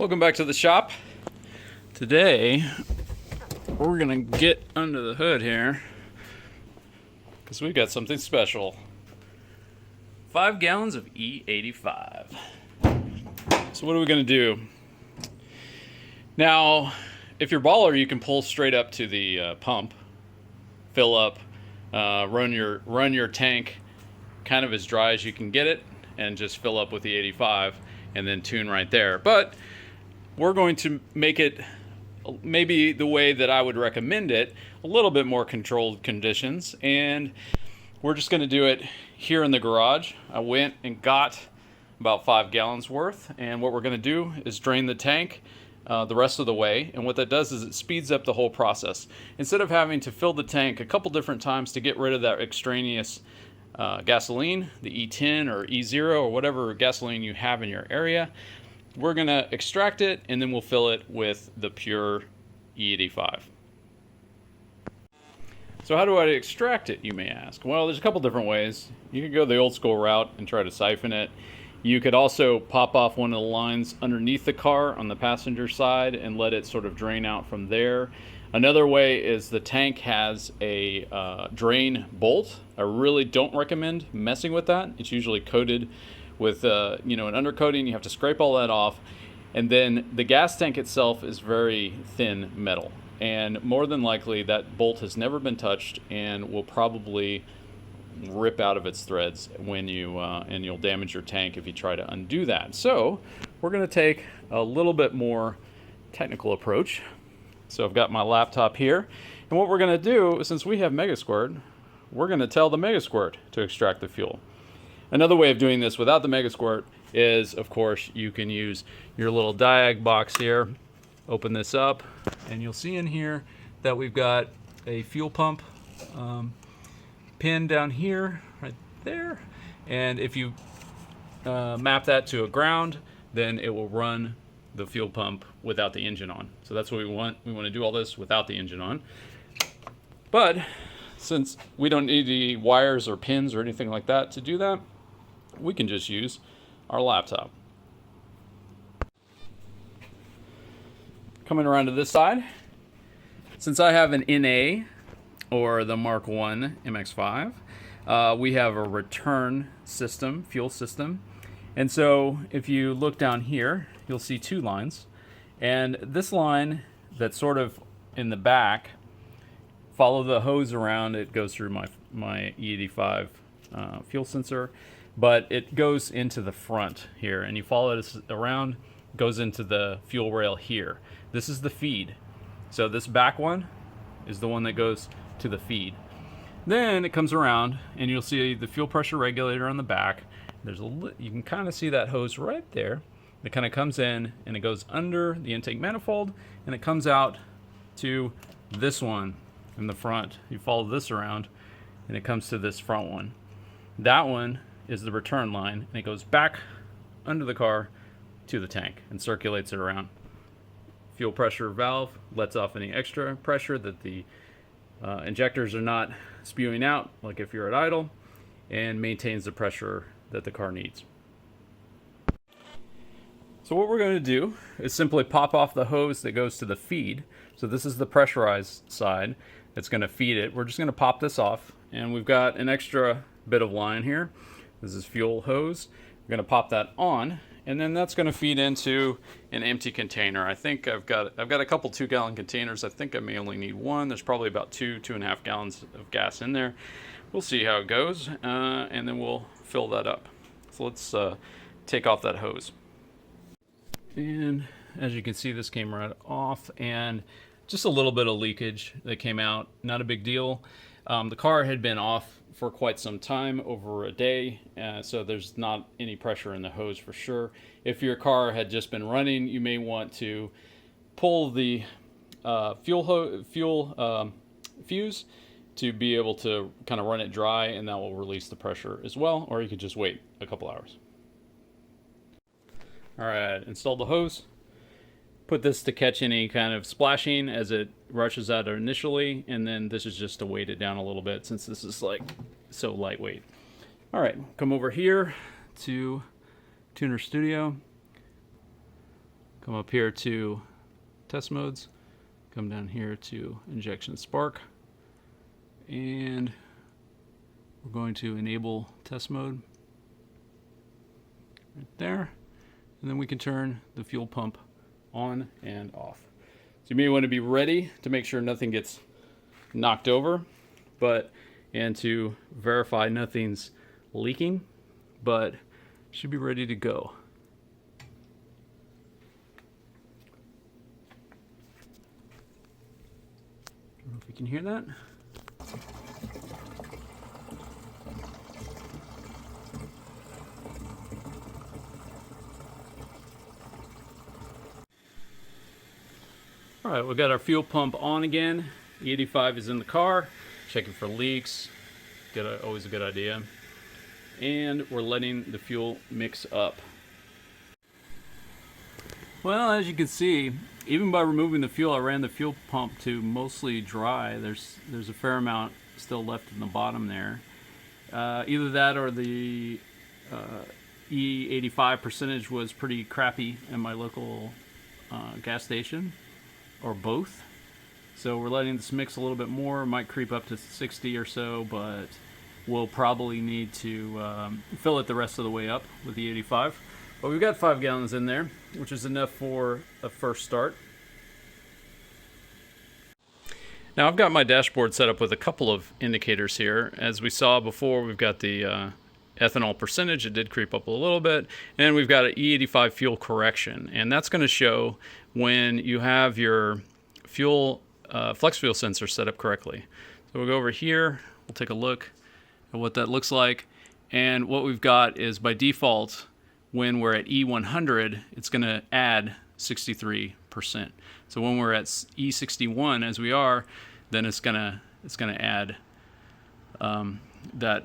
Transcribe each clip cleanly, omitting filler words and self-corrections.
Welcome back to the shop. Today we're gonna get under the hood here because we've got something special. 5 gallons of E85. So what are we gonna do? Now, if you're baller, you can pull straight up to the pump, fill up, run your tank kind of as dry as you can get it, and just fill up with the 85 and then tune right there. But we're going to make it maybe the way that I would recommend it, a little bit more controlled conditions, and we're just going to do it here in the garage. I went and got about 5 gallons worth, and what we're going to do is drain the tank the rest of the way, and what that does is it speeds up the whole process. Instead of having to fill the tank a couple different times to get rid of that extraneous gasoline, the E10 or E0 or whatever gasoline you have in your area, we're going to extract it and then we'll fill it with the pure E85. So how do I extract it, you may ask? Well, there's a couple different ways. You could go the old school route and try to siphon it. You could also pop off one of the lines underneath the car on the passenger side and let it sort of drain out from there. Another way is the tank has a drain bolt. I really don't recommend messing with that. It's usually coated with an undercoating. You have to scrape all that off, and then the gas tank itself is very thin metal, and more than likely that bolt has never been touched and will probably rip out of its threads when you and you'll damage your tank if you try to undo that. So we're going to take a little bit more technical approach. So I've got my laptop here, and what we're going to do, since we have Megasquirt, we're going to tell the Megasquirt to extract the fuel. Another way of doing this without the Megasquirt is, of course, you can use your little diag box here. Open this up, and you'll see in here that we've got a fuel pump pin down here, right there. And if you map that to a ground, then it will run the fuel pump without the engine on. So that's what we want. We want to do all this without the engine on. But since we don't need any wires or pins or anything like that to do that, we can just use our laptop. Coming around to this side, since I have an NA or the Mark 1 MX5, we have a return system, fuel system. And so if you look down here, you'll see 2 lines. And this line that's sort of in the back, follow the hose around, it goes through my E85 fuel sensor, but it goes into the front here, and you follow this around, goes into the fuel rail here. This is the feed. So this back one is the one that goes to the feed. Then it comes around, and you'll see the fuel pressure regulator on the back. You can kind of see that hose right there. It kind of comes in, and it goes under the intake manifold, and it comes out to this one in the front. You follow this around, and it comes to this front one. That one is the return line, and it goes back under the car to the tank and circulates it around. Fuel pressure valve lets off any extra pressure that the injectors are not spewing out, like if you're at idle, and maintains the pressure that the car needs. So what we're going to do is simply pop off the hose that goes to the feed. So this is the pressurized side that's going to feed it. We're just going to pop this off, and we've got an extra bit of line here. This is fuel hose. We're going to pop that on, and then that's going to feed into an empty container. I think I've got a couple 2-gallon containers. I think I may only need one. There's probably about 2.5 gallons of gas in there. We'll see how it goes, and then we'll fill that up. So let's take off that hose. And as you can see, this came right off, and just a little bit of leakage that came out. Not a big deal. The car had been off for quite some time, over a day, so there's not any pressure in the hose for sure. If your car had just been running, you may want to pull the fuel fuse to be able to kind of run it dry, and that will release the pressure as well, or you could just wait a couple hours. Alright, install the hose. Put this to catch any kind of splashing as it rushes out initially, and then this is just to weight it down a little bit since this is like so lightweight. Alright, come over here to Tuner Studio. come up here to test modes, come down here to injection spark, and we're going to enable test mode right there, and then we can turn the fuel pump on and off. So you may want to be ready to make sure nothing gets knocked over, and to verify nothing's leaking, but should be ready to go. I don't know if you can hear that. All right, we've got our fuel pump on again. E85 is in the car, checking for leaks. Always a good idea. And we're letting the fuel mix up. Well, as you can see, even by removing the fuel, I ran the fuel pump to mostly dry. There's a fair amount still left in the bottom there. Either that or the E85 percentage was pretty crappy in my local gas station, or both. So we're letting this mix a little bit more. It might creep up to 60 or so, but we'll probably need to fill it the rest of the way up with the 85. But we've got 5 gallons in there, which is enough for a first start. Now I've got my dashboard set up with a couple of indicators here. As we saw before, we've got the ethanol percentage. It did creep up a little bit. And we've got an E85 fuel correction. And that's going to show when you have your fuel flex fuel sensor set up correctly. So we'll go over here. We'll take a look at what that looks like. And what we've got is, by default, when we're at E100, it's going to add 63%. So when we're at E61, as we are, then it's gonna add that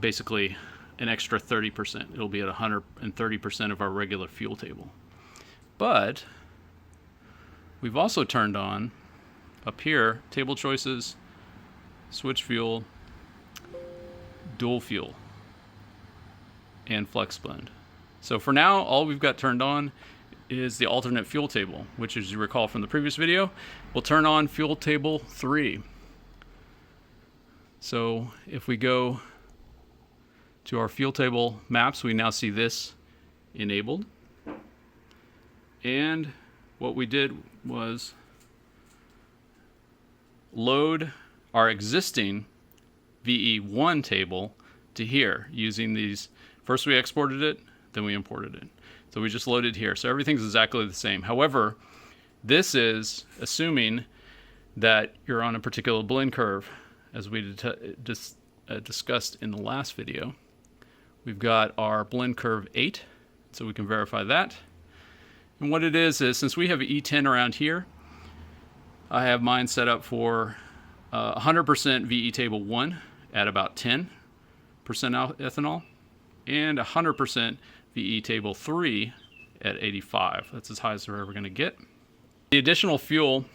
basically an extra 30%. It'll be at 130% of our regular fuel table. But we've also turned on up here table choices, switch fuel, dual fuel, and flex blend. So for now, all we've got turned on is the alternate fuel table, which, as you recall from the previous video, we'll turn on fuel table 3. So if we go to our fuel table maps, we now see this enabled. And what we did was load our existing VE1 table to here using these. First we exported it, then we imported it. So we just loaded here. So everything's exactly the same. However, this is assuming that you're on a particular blend curve, as we discussed in the last video. We've got our blend curve 8, so we can verify that. And what it is since we have E10 around here, I have mine set up for 100% VE table 1 at about 10% ethanol, and 100% VE table 3 at 85. That's as high as we're ever going to get. The additional fuel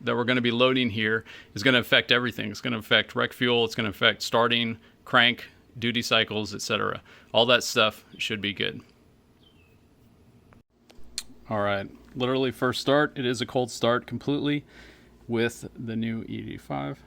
that we're going to be loading here is going to affect everything. It's going to affect rec fuel, it's going to affect starting, crank, duty cycles, etc. All that stuff should be good. All right, literally first start. It is a cold start completely with the new E85.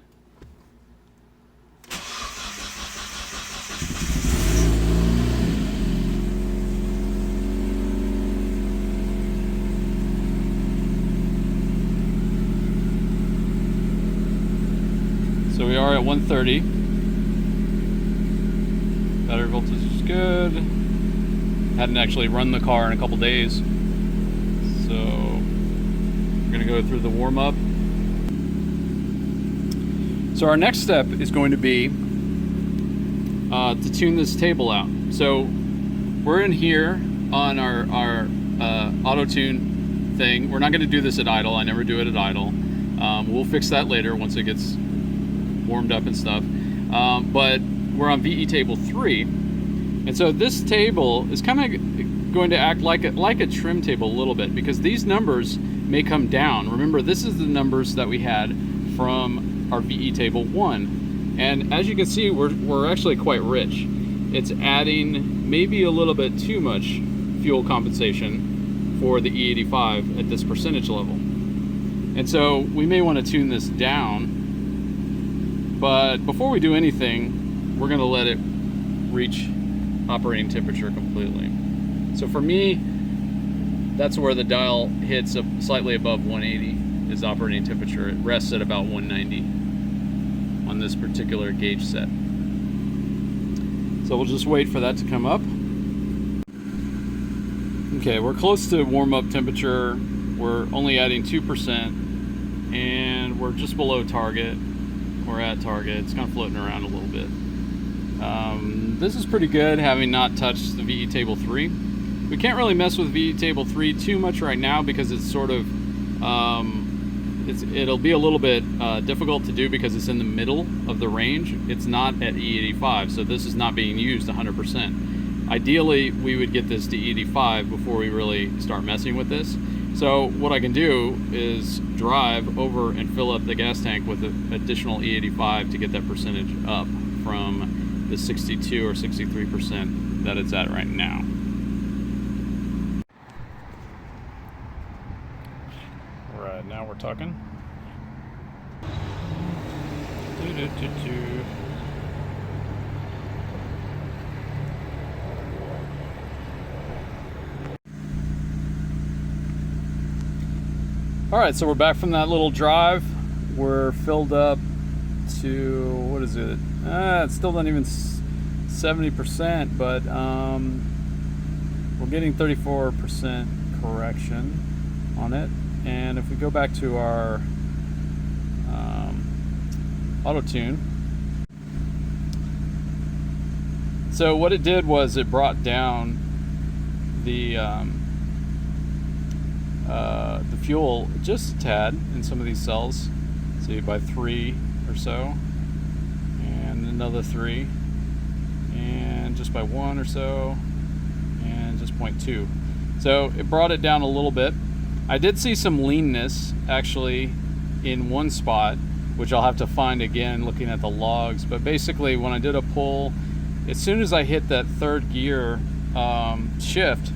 So we are at 130. Battery voltage is good. Hadn't actually run the car in a couple days. So we're gonna go through the warm up. So our next step is going to be to tune this table out. So we're in here on our auto tune thing. We're not gonna do this at idle. I never do it at idle. We'll fix that later once it gets warmed up and stuff, but we're on VE table 3, and so this table is kind of going to act like a trim table a little bit, because these numbers may come down. Remember, this is the numbers that we had from our VE table 1, and as you can see, we're actually quite rich. It's adding maybe a little bit too much fuel compensation for the E85 at this percentage level. And so we may want to tune this down, but before we do anything, we're going to let it reach operating temperature completely. So for me, that's where the dial hits up slightly above 180 is operating temperature. It rests at about 190 on this particular gauge set. So we'll just wait for that to come up. Okay, we're close to warm-up temperature. We're only adding 2%, and we're just below target. We're at target. It's kind of floating around a little bit. This is pretty good, having not touched the VE Table 3. We can't really mess with VE Table 3 too much right now because it's sort of, it'll be a little bit difficult to do because it's in the middle of the range. It's not at E85, so this is not being used 100%. Ideally, we would get this to E85 before we really start messing with this. So what I can do is drive over and fill up the gas tank with an additional E85 to get that percentage up from the 62 or 63% that it's at right now. Right, now we're talking. All right, so we're back from that little drive. We're filled up to, what is it? It's still not even 70%, but we're getting 34% correction on it. And if we go back to our auto tune, so what it did was it brought down the fuel just a tad in some of these cells. See, by 3 or so, and another 3, and just by 1 or so, and just 0.2. So it brought it down a little bit. I did see some leanness actually in one spot, which I'll have to find again looking at the logs. But basically, when I did a pull, as soon as I hit that third gear shift,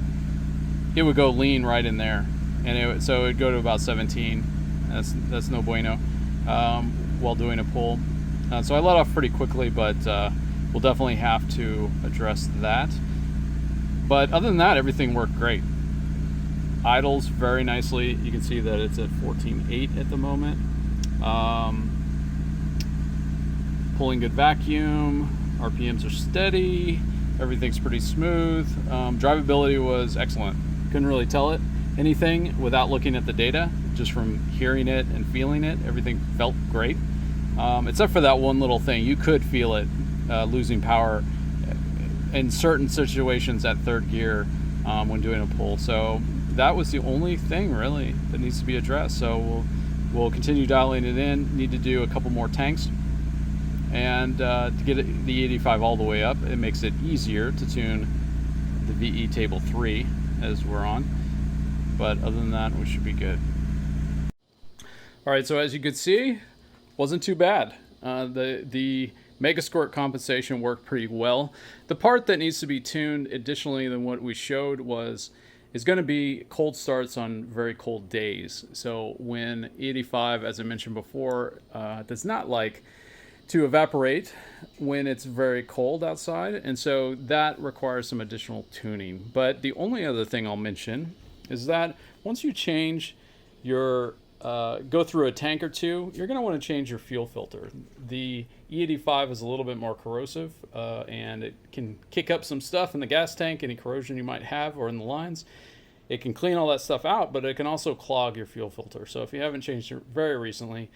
it would go lean right in there, and so it would go to about 17. That's no bueno while doing a pull. So I let off pretty quickly, but we'll definitely have to address that. But other than that, everything worked great. Idles very nicely. You can see that it's at 14.8 at the moment. Pulling good vacuum. RPMs are steady. Everything's pretty smooth. Drivability was excellent. Couldn't really tell it anything without looking at the data. Just from hearing it and feeling it, everything felt great. Except for that one little thing. You could feel it losing power in certain situations at third gear when doing a pull. So that was the only thing really that needs to be addressed. So we'll continue dialing it in. Need to do a couple more tanks, and to get the 85 all the way up, it makes it easier to tune the VE Table 3 as we're on. But other than that, we should be good. All right, so as you could see, wasn't too bad. The Megasquirt compensation worked pretty well. The part that needs to be tuned additionally than what we showed is going to be cold starts on very cold days. So when 85, as I mentioned before, does not like to evaporate when it's very cold outside, and so that requires some additional tuning. But the only other thing I'll mention is that once you change your go through a tank or two, you're going to want to change your fuel filter. The E85 is a little bit more corrosive, and it can kick up some stuff in the gas tank, any corrosion you might have, or in the lines. It can clean all that stuff out, but it can also clog your fuel filter. So if you haven't changed it very recently,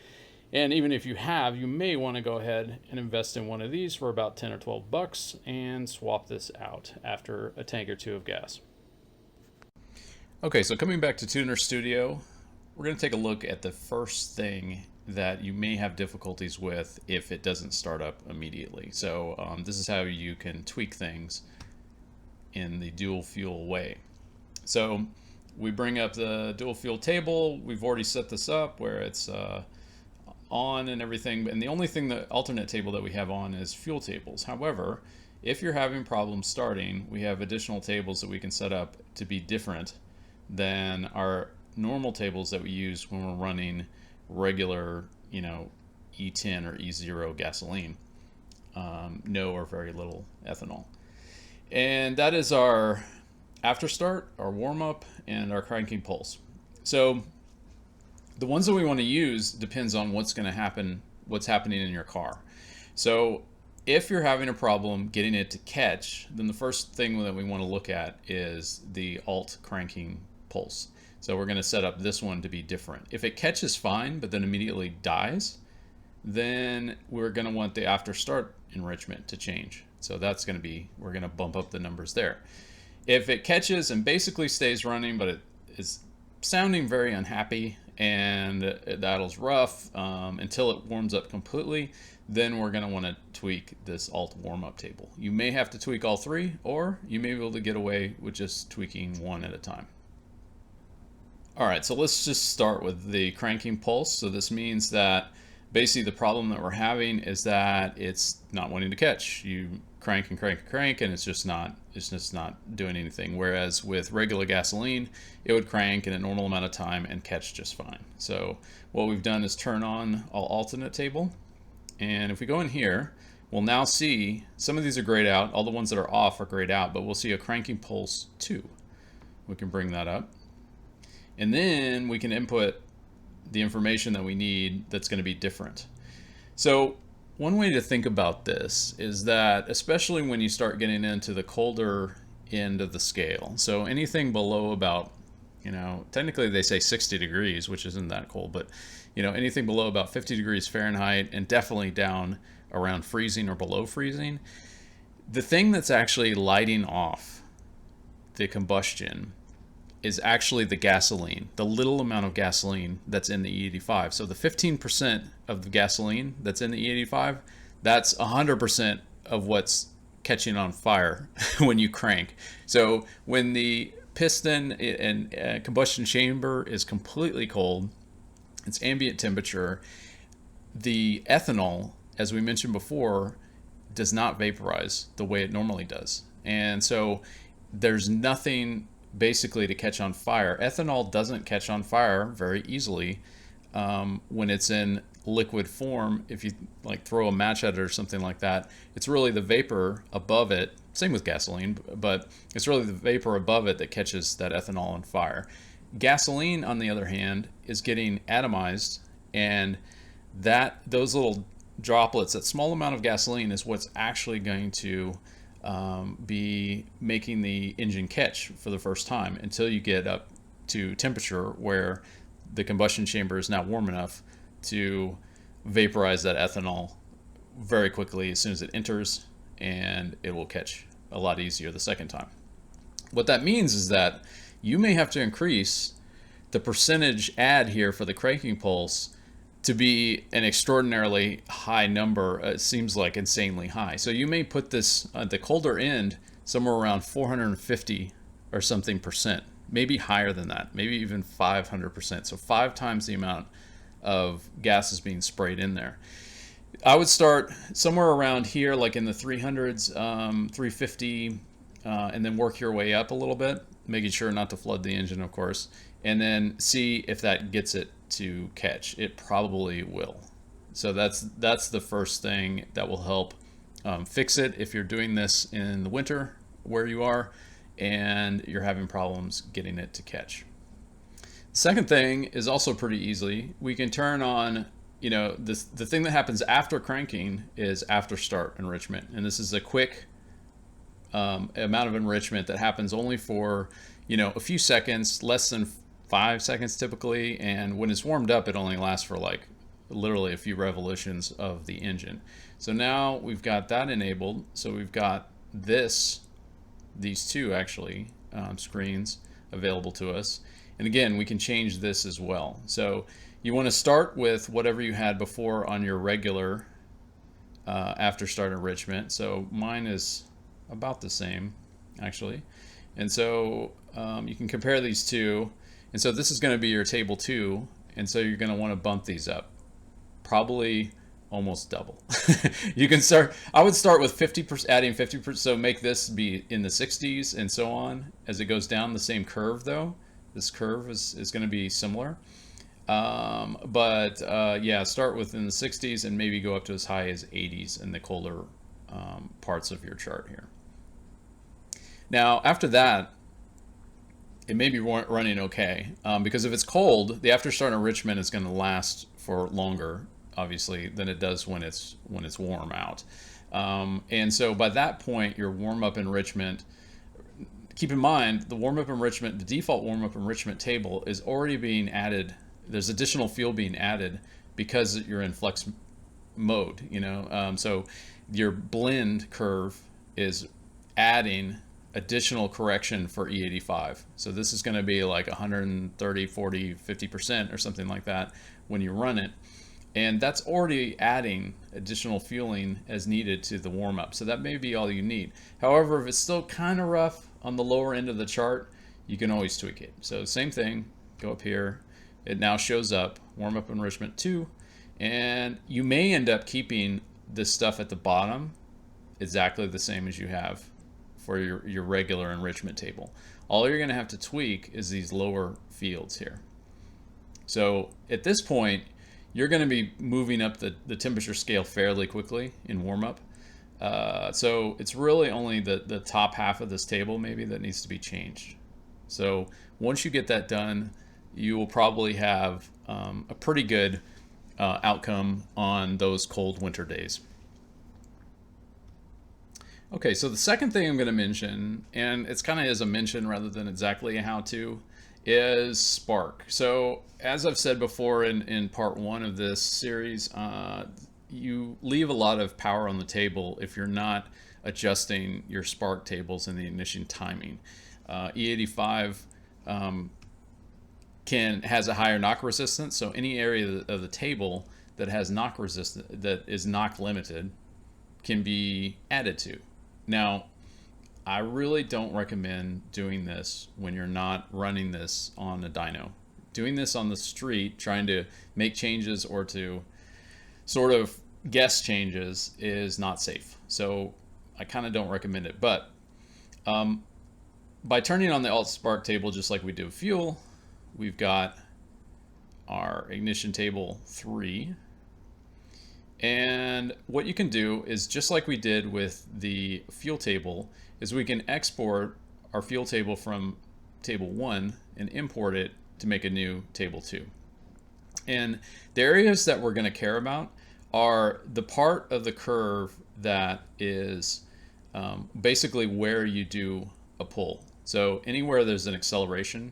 and even if you have, you may want to go ahead and invest in one of these for about 10 or 12 bucks and swap this out after a tank or two of gas. Okay, so coming back to Tuner Studio, we're going to take a look at the first thing that you may have difficulties with if it doesn't start up immediately. So this is how you can tweak things in the dual fuel way. So we bring up the dual fuel table. We've already set this up where it's on and everything, and the only thing, the alternate table that we have on is fuel tables. However, if you're having problems starting, we have additional tables that we can set up to be different than our normal tables that we use when we're running regular, E10 or E0 gasoline. No or very little ethanol. And that is our after start, our warm up, and our cranking pulse. So the ones that we want to use depends on what's going to happen, what's happening in your car. So if you're having a problem getting it to catch, then the first thing that we want to look at is the alt cranking pulse. So we're going to set up this one to be different. If it catches fine, but then immediately dies, then we're going to want the after start enrichment to change. So that's going to be, we're going to bump up the numbers there. If it catches and basically stays running, but it is sounding very unhappy and the idle's rough until it warms up completely, then we're going to want to tweak this alt warm-up table. You may have to tweak all three, or you may be able to get away with just tweaking one at a time. All right, so let's just start with the cranking pulse. So this means that basically the problem that we're having is that it's not wanting to catch. You crank and crank and crank, and it's just not doing anything. Whereas with regular gasoline, it would crank in a normal amount of time and catch just fine. So what we've done is turn on all alternate table. And if we go in here, we'll now see some of these are grayed out. All the ones that are off are grayed out, but we'll see a cranking pulse 2. We can bring that up. And then we can input the information that we need that's going to be different. So one way to think about this is that, especially when you start getting into the colder end of the scale, so anything below about, technically they say 60 degrees, which isn't that cold, but anything below about 50 degrees Fahrenheit and definitely down around freezing or below freezing, the thing that's actually lighting off the combustion is actually the gasoline, the little amount of gasoline that's in the E85. So the 15% of the gasoline that's in the E85, that's 100% of what's catching on fire when you crank. So when the piston and combustion chamber is completely cold, it's ambient temperature, the ethanol, as we mentioned before, does not vaporize the way it normally does. And so there's nothing basically to catch on fire. Ethanol doesn't catch on fire very easily when it's in liquid form. If you throw a match at it or something like that, it's really the vapor above it, same with gasoline, but it's really the vapor above it that catches that ethanol on fire. Gasoline, on the other hand, is getting atomized, and those little droplets, that small amount of gasoline, is what's actually going to be making the engine catch for the first time until you get up to temperature where the combustion chamber is now warm enough to vaporize that ethanol very quickly as soon as it enters, and it will catch a lot easier the second time. What that means is that you may have to increase the percentage add here for the cranking pulse to be an extraordinarily high number. It seems like insanely high. So you may put this at the colder end somewhere around 450 or something percent, maybe higher than that, maybe even 500%. So 5 times the amount of gas is being sprayed in there. I would start somewhere around here, like in the 300s, 350, and then work your way up a little bit, making sure not to flood the engine, of course, and then see if that gets it to catch. It probably will. So that's the first thing that will help fix it if you're doing this in the winter where you are and you're having problems getting it to catch. The second thing is also pretty easy. We can turn on, the thing that happens after cranking is after start enrichment, and this is a quick amount of enrichment that happens only for a few seconds, less than 5 seconds typically, and when it's warmed up it only lasts for literally a few revolutions of the engine. So now we've got that enabled, so we've got these two actually screens available to us, and again we can change this as well. So you want to start with whatever you had before on your regular after start enrichment. So mine is about the same actually, and so you can compare these two. And so this is going to be your table 2, and so you're going to want to bump these up, probably almost double. You can start. I would start with 50%, adding 50%. So make this be in the 60s and so on as it goes down the same curve though. This curve is going to be similar. Yeah, start within the 60s and maybe go up to as high as 80s in the colder parts of your chart here. Now, after that, it may be running okay, because if it's cold, the after start enrichment is going to last for longer, obviously, than it does when it's warm out. And so by that point, your warm-up enrichment, keep in mind, the warm-up enrichment, the default warm-up enrichment table is already being added. There's additional fuel being added because you're in flex mode, so your blend curve is adding additional correction for E85. So this is going to be like 130, 40, 50% or something like that when you run it. And that's already adding additional fueling as needed to the warm-up. So that may be all you need. However, if it's still kind of rough on the lower end of the chart, you can always tweak it. So same thing, go up here. It now shows up, warm-up enrichment 2. And you may end up keeping this stuff at the bottom exactly the same as you have for your regular enrichment table. All you're going to have to tweak is these lower fields here. So at this point, you're going to be moving up the temperature scale fairly quickly in warm-up. So it's really only the top half of this table maybe that needs to be changed. So once you get that done, you will probably have a pretty good outcome on those cold winter days. Okay, so the second thing I'm going to mention, and it's kind of as a mention rather than exactly a how-to, is spark. So as I've said before in part 1 of this series, you leave a lot of power on the table if you're not adjusting your spark tables and the ignition timing. E85 has a higher knock resistance, so any area of the table that has knock resistance, that is knock limited, can be added to. Now, I really don't recommend doing this when you're not running this on a dyno. Doing this on the street, trying to make changes or to sort of guess changes, is not safe. So I kind of don't recommend it. But by turning on the alt spark table just like we did with fuel, we've got our ignition table 3. And what you can do is, just like we did with the fuel table, is we can export our fuel table from table 1 and import it to make a new table 2. And the areas that we're going to care about are the part of the curve that is basically where you do a pull. So anywhere there's an acceleration,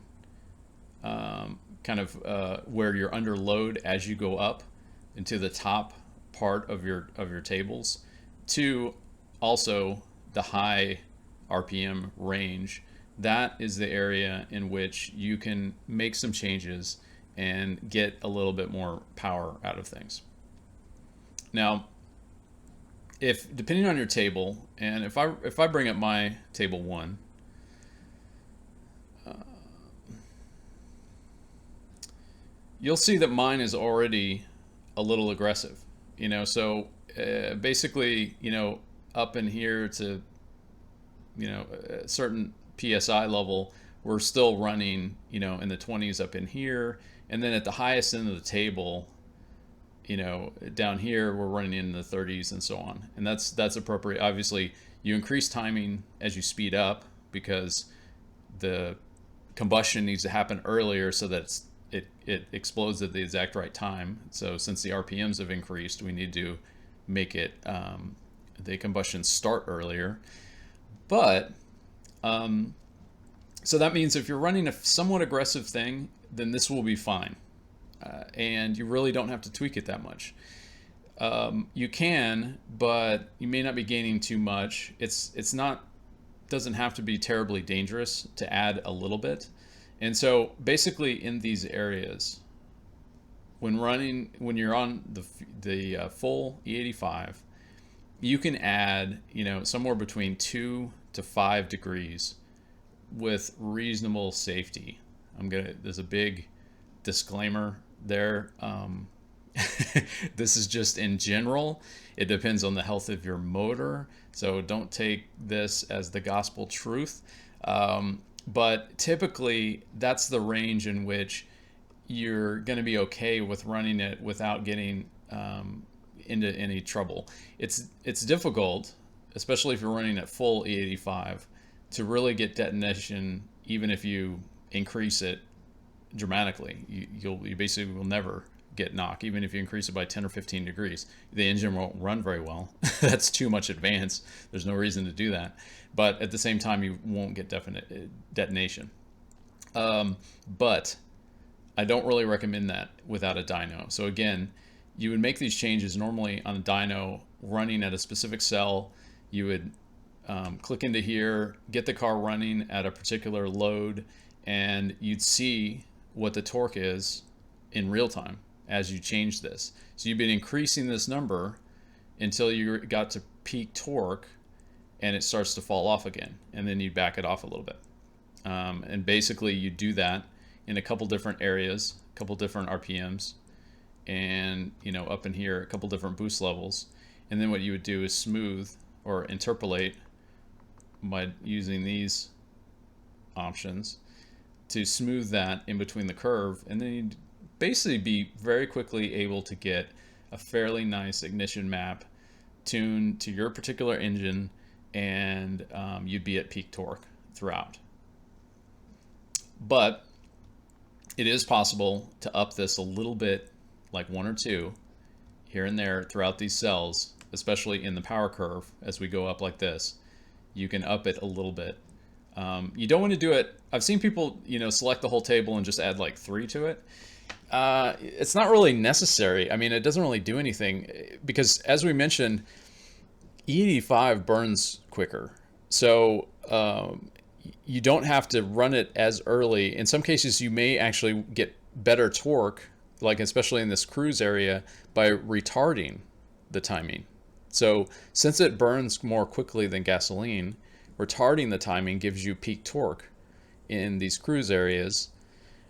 where you're under load as you go up into the top part of your tables, to also the high RPM range. That is the area in which you can make some changes and get a little bit more power out of things. Now, depending on your table, and if I bring up my table 1, you'll see that mine is already a little aggressive. So basically, up in here to, a certain PSI level, we're still running, in the 20s up in here. And then at the highest end of the table, down here, we're running in the 30s and so on. And that's appropriate. Obviously, you increase timing as you speed up because the combustion needs to happen earlier so that it explodes at the exact right time. So since the RPMs have increased, we need to make it the combustion start earlier. But so that means if you're running a somewhat aggressive thing, then this will be fine, and you really don't have to tweak it that much. You can, but you may not be gaining too much. Doesn't have to be terribly dangerous to add a little bit. And so basically in these areas, when you're on the full E85, you can add, somewhere between 2 to 5 degrees with reasonable safety. There's a big disclaimer there. This is just in general. It depends on the health of your motor, so don't take this as the gospel truth. But typically that's the range in which you're going to be okay with running it without getting into any trouble. It's difficult, especially if you're running at full E85, to really get detonation even if you increase it dramatically. You basically will never get knock, even if you increase it by 10 or 15 degrees. The engine won't run very well. That's too much advance. There's no reason to do that. But at the same time, you won't get definite detonation. But I don't really recommend that without a dyno. So again, you would make these changes normally on a dyno running at a specific cell. You would click into here, get the car running at a particular load, and you'd see what the torque is in real time as you change this. So you've been increasing this number until you got to peak torque, and it starts to fall off again, and then you back it off a little bit. And basically you do that in a couple different areas, a couple different RPMs, and up in here a couple different boost levels. And then what you would do is smooth or interpolate by using these options to smooth that in between the curve, and then you'd basically be very quickly able to get a fairly nice ignition map tuned to your particular engine, and you'd be at peak torque throughout. But it is possible to up this a little bit, like 1 or 2 here and there throughout these cells, especially in the power curve. As we go up like this, you can up it a little bit. You don't want to do it. I've seen people, select the whole table and just add like 3 to it. It's not really necessary. I mean, it doesn't really do anything because, as we mentioned, E85 burns quicker. So you don't have to run it as early. In some cases, you may actually get better torque, like especially in this cruise area, by retarding the timing. So since it burns more quickly than gasoline, retarding the timing gives you peak torque in these cruise areas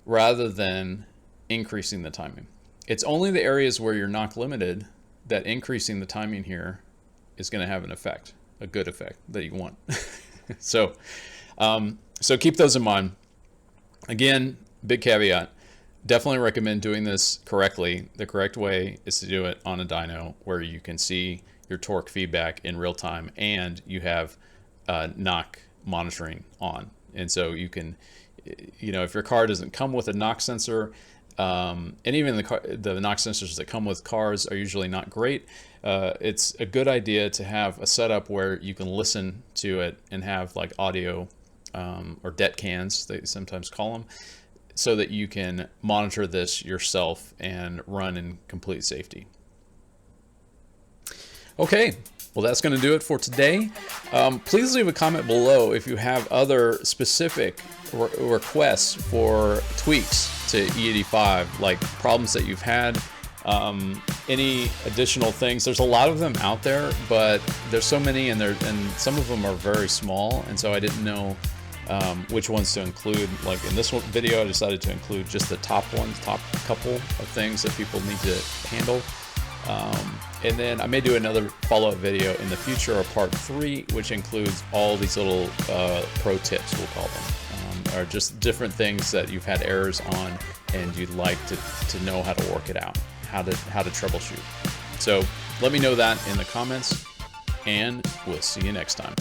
rather than increasing the timing. It's only the areas where you're knock limited that increasing the timing here is going to have an effect, a good effect that you want. So keep those in mind. Again, big caveat, definitely recommend doing this correctly. The correct way is to do it on a dyno where you can see your torque feedback in real time and you have knock monitoring on. And so you can, if your car doesn't come with a knock sensor, and even the knock sensors that come with cars are usually not great, it's a good idea to have a setup where you can listen to it and have like audio or det cans, they sometimes call them, so that you can monitor this yourself and run in complete safety. Okay, well, that's going to do it for today. Please leave a comment below if you have other specific requests for tweaks to E85, like problems that you've had, any additional things. There's a lot of them out there, but there's so many, and some of them are very small, and so I didn't know which ones to include. Like in this video, I decided to include just the top couple of things that people need to handle. And then I may do another follow-up video in the future, or part 3, which includes all these little pro tips, we'll call them, or just different things that you've had errors on and you'd like to know how to work it out, how to troubleshoot. So let me know that in the comments, and we'll see you next time.